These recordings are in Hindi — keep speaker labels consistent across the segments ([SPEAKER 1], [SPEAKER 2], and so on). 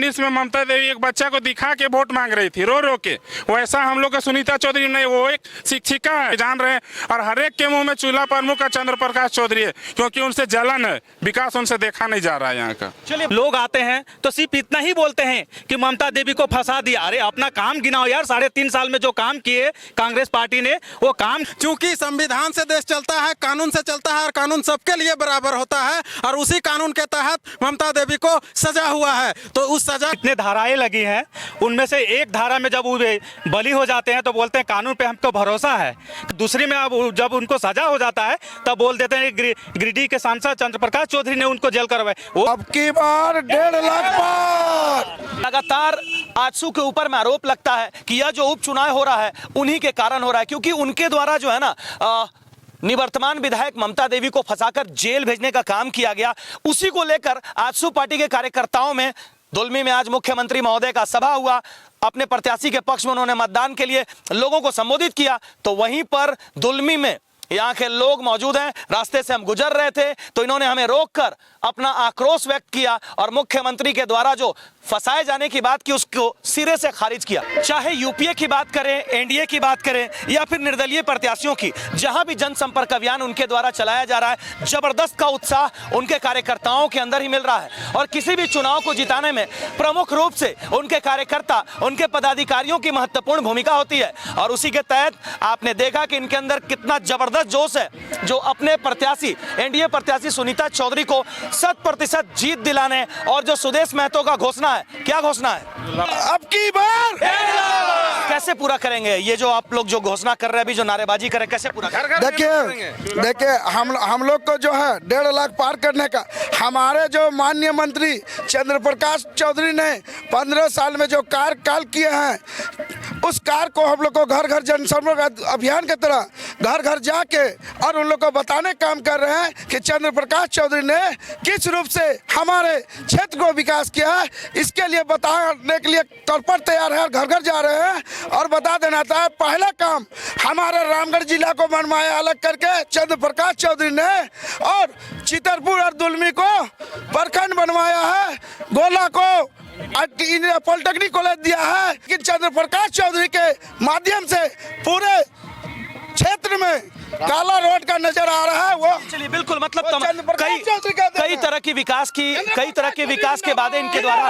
[SPEAKER 1] 19 में ममता देवी एक बच्चा को दिखा के वोट मांग रही थी, रो रो के। वैसा हम लोग का सुनीता चौधरी नहीं, वो एक शिक्षिका है, जान रहे हैं। और हर एक के मुंह में चूल्हा प्रमुख का चंद्र प्रकाश चौधरी है, क्योंकि उनसे जलन है, विकास उनसे देखा नहीं जा रहा है यहाँ का।
[SPEAKER 2] चलिए, लोग आते हैं तो सिर्फ इतना ही बोलते हैं कि ममता देवी को फंसा दिया। अरे अपना काम गिनाओ यार, 3.5 साल में जो काम किए कांग्रेस पार्टी ने, वो काम।
[SPEAKER 3] चूंकि संविधान से देश चलता है, कानून से चलता है, और कानून सबके लिए बराबर होता है, और उसी कानून के तहत ममता देवी को सजा हुआ है। तो उस सजा
[SPEAKER 2] कितने धाराएं लगी हैं, उनमें से एक धारा में जब वो बली हो जाते हैं तो बोलते हैं कानून पे हमको भरोसा है। दूसरी में अब जब उनको सजा हो जाता है तब बोल देते हैं गिरिडीह के सांसद चंद्र प्रकाश चौधरी ने उनको जेल करवाए। वो
[SPEAKER 4] अब की बार 1.5 लाख पार।
[SPEAKER 5] लगातार आजसू के ऊपर में आरोप लगता है कि यह जो उपचुनाव हो रहा है उन्हीं के कारण हो रहा है, क्योंकि उनके द्वारा जो है ना निवर्तमान विधायक ममता देवी को फंसाकर जेल भेजने का काम किया गया। उसी को लेकर आजसू पार्टी के कार्यकर्ताओं में दुलमी में आज मुख्यमंत्री महोदय का सभा हुआ। अपने प्रत्याशी के पक्ष में उन्होंने मतदान के लिए लोगों को संबोधित किया। तो वहीं पर दुलमी में यहाँ के लोग मौजूद हैं, रास्ते से हम गुजर रहे थे तो इन्होंने हमें रोककर अपना आक्रोश व्यक्त किया और मुख्यमंत्री के द्वारा जो फंसाए जाने की बात की उसको सिरे से खारिज किया। चाहे यूपीए की बात करें, एनडीए की बात करें, या फिर निर्दलीय प्रत्याशियों की, जहां भी जनसंपर्क अभियान उनके द्वारा चलाया जा रहा है, जबरदस्त का उत्साह उनके कार्यकर्ताओं के अंदर ही मिल रहा है। और किसी भी चुनाव को जिताने में प्रमुख रूप से उनके कार्यकर्ता, उनके पदाधिकारियों की महत्वपूर्ण भूमिका होती है। और उसी के तहत आपने देखा कि इनके अंदर कितना जबरदस्त जोश है, जो अपने प्रत्याशी एनडीए प्रत्याशी सुनीता चौधरी को 100% जीत दिलाने, और जो सुदेश महतो का घोषणा है, क्या घोषणा है,
[SPEAKER 4] अब की बार
[SPEAKER 5] कैसे पूरा करेंगे ये जो आप लोग जो घोषणा कर रहे हैं, अभी जो नारेबाजी कर रहे हैं, कैसे पूरा करेंगे?
[SPEAKER 4] देखिए हम लोग को जो है 1.5 लाख पार करने का, हमारे जो माननीय मंत्री चंद्र प्रकाश चौधरी ने 15 साल में जो कार्यकाल किए हैं, उस कार्य को हम लोग को घर घर जनसंपर्क अभियान की तरह घर घर जाके और उन लोग को बताने काम कर रहे हैं कि चंद्र प्रकाश चौधरी ने किस रूप से हमारे क्षेत्र को विकास किया है। इसके लिए बताने के लिए तत्पर तैयार है, घर घर जा रहे हैं। और बता देना था, पहला काम हमारे रामगढ़ जिला को मनमाया अलग करके चंद्र प्रकाश चौधरी ने, और चितरपुर और दुलमी को प्रखंड बनवाया है, गोला को पॉलिटेक्निक कॉलेज दिया है। कि चंद्र प्रकाश चौधरी के माध्यम से पूरे क्षेत्र में काला रोड का नजर आ रहा है। वो
[SPEAKER 5] चलिए, बिल्कुल, मतलब कई तरह के विकास के बाद इनके द्वारा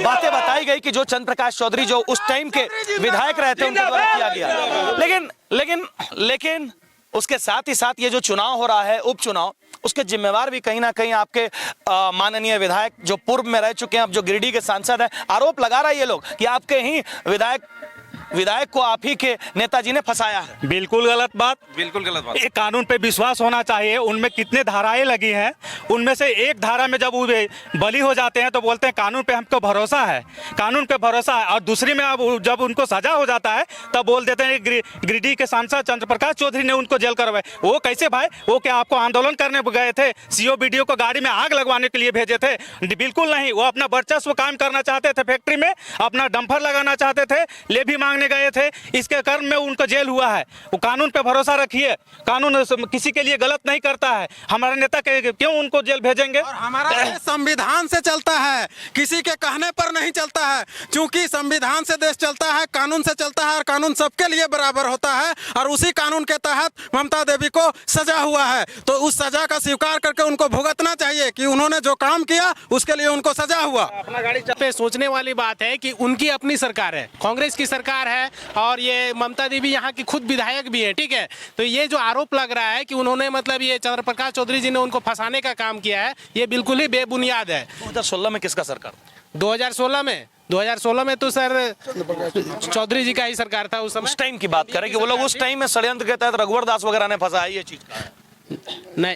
[SPEAKER 5] बातें बताई गई कि जो चंद्र प्रकाश चौधरी जो उस टाइम के विधायक रहे थे उनके द्वारा किया गया। लेकिन उसके साथ ही साथ ये जो चुनाव हो रहा है, उपचुनाव, उसके जिम्मेवार भी कहीं ना कहीं आपके माननीय विधायक जो पूर्व में रह चुके हैं, अब जो गिरिडीह के सांसद हैं। आरोप लगा रहा है ये लोग कि आपके ही विधायक को आप ही के नेताजी ने फंसाया है।
[SPEAKER 2] बिल्कुल गलत बात,
[SPEAKER 1] बिल्कुल गलत बात।
[SPEAKER 2] एक कानून पे विश्वास होना चाहिए। उनमें कितने धाराएं लगी हैं, उनमें से एक धारा में जब वो बली हो जाते हैं तो बोलते हैं कानून पे हमको भरोसा है, कानून पे भरोसा है। और दूसरी में अब जब उनको सजा हो जाता है तब बोल देते हैं गिरिडीह के सांसद चंद्र प्रकाश चौधरी ने उनको जेल करवाए। वो कैसे भाई? वो क्या आपको आंदोलन करने गए थे? सीओ बीडीओ को गाड़ी में आग लगवाने के लिए भेजे थे? बिल्कुल नहीं। वो अपना वर्चस्व काम करना चाहते थे, फैक्ट्री में अपना डंपर लगाना चाहते थे, लेवी मांगने गए थे, इसके कारण में उनको जेल हुआ है। वो कानून पे भरोसा रखिए, कानून किसी के लिए गलत नहीं करता है। हमारे नेता के क्यों उनको जेल भेजेंगे?
[SPEAKER 3] और हमारा देश संविधान से चलता है, किसी के कहने पर नहीं चलता है। क्योंकि संविधान से देश चलता है, कानून से चलता है, और कानून सबके लिए बराबर होता है, और उसी कानून के तहत ममता देवी को सजा हुआ है। तो उस सजा का स्वीकार करके उनको भुगतना चाहिए कि उन्होंने जो काम किया उसके लिए उनको सजा हुआ।
[SPEAKER 6] अपना गाड़ी पे सोचने वाली बात है कि उनकी अपनी सरकार है, कांग्रेस की सरकार है, और ये ममता देवी यहाँ की खुद विधायक भी है, ठीक है। तो ये जो आरोप लग रहा है कि उन्होंने मतलब ये चंद्र प्रकाश चौधरी जी ने उनको फंसाने का काम किया है, ये बिल्कुल ही बेबुनियाद है।
[SPEAKER 5] 2016 में किसका सरकार?
[SPEAKER 6] 2016 में तो सर चौधरी जी का ही सरकार था उस समय।
[SPEAKER 5] उस टाइम की बात करें कि वो लोग उस टाइम में षड्यंत्र के तहत रघुवर दास वगैरह ने फंसाया, ये चीज
[SPEAKER 6] नहीं,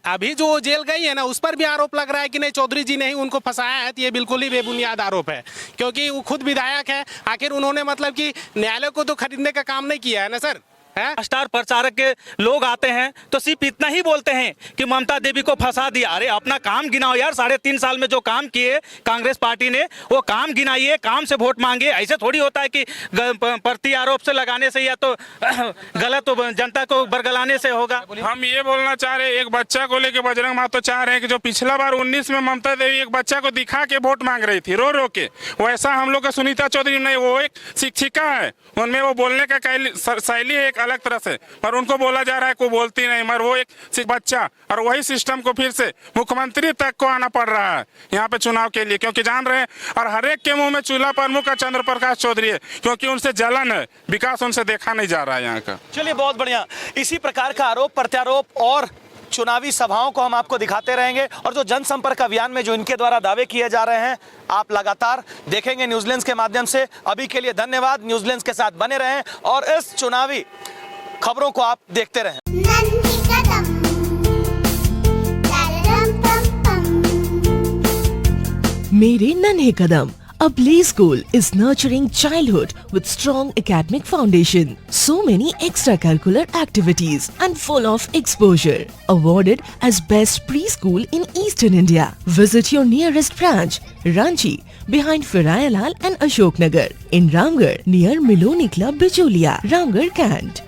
[SPEAKER 6] अभी जो जेल गई है ना, उस पर भी आरोप लग रहा है कि नहीं चौधरी जी ने ही उनको फंसाया है। तो ये बिल्कुल ही बेबुनियाद आरोप है, क्योंकि वो खुद विधायक है। आखिर उन्होंने मतलब कि न्यायालय को तो खरीदने का काम नहीं किया है ना सर। है?
[SPEAKER 2] स्टार प्रचारक के लोग आते हैं तो सिर्फ इतना ही बोलते हैं कि ममता देवी को फंसा दिया। अरे अपना काम गिनाओ यार, 3.5 साल में जो काम किए कांग्रेस पार्टी ने वो काम गिनाइए, काम से वोट मांगे। ऐसे थोड़ी होता है कि प्रति आरोप से लगाने से या तो गलत तो जनता को बरगलाने से होगा।
[SPEAKER 1] हम ये बोलना चाह रहे हैं, एक बच्चा को लेके बजरंग महतो चाह रहे हैं कि जो पिछला बार 19 में ममता देवी एक बच्चा को दिखा के वोट मांग रही थी रो के, वैसा हम लोग का सुनीता चौधरी नहीं, वो एक शिक्षिका है, उनमें वो बोलने का शैली है एक अलग तरह से, पर उनको बोला जा रहा है कोई बोलती नहीं, मगर वो एक बच्चा, और वही सिस्टम को फिर से मुख्यमंत्री तक को आना पड़ रहा है यहाँ पे चुनाव के लिए, क्योंकि जान रहे हैं और हर एक के मुंह में चूल्हा प्रमुख का चंद्र प्रकाश चौधरी है, क्योंकि उनसे जलन है, विकास उनसे देखा नहीं जा रहा है यहाँ का।
[SPEAKER 5] चलिए बहुत बढ़िया, इसी प्रकार का आरोप प्रत्यारोप और चुनावी सभाओं को हम आपको दिखाते रहेंगे, और जो जनसंपर्क अभियान में जो इनके द्वारा दावे किए जा रहे हैं आप लगातार देखेंगे न्यूजीलैंड के माध्यम से। अभी के लिए धन्यवाद, न्यूजीलैंड के साथ बने रहें और इस चुनावी खबरों को आप देखते रहें।
[SPEAKER 7] मेरे नन्हे कदम, a play school is nurturing childhood with strong academic foundation. So many extracurricular activities and full of exposure. Awarded as best preschool in Eastern India. Visit your nearest branch, Ranchi, behind Firayalal and Ashok Nagar. In Ramgarh, near Miloni Club, Bicholia, Ramgarh, Kant.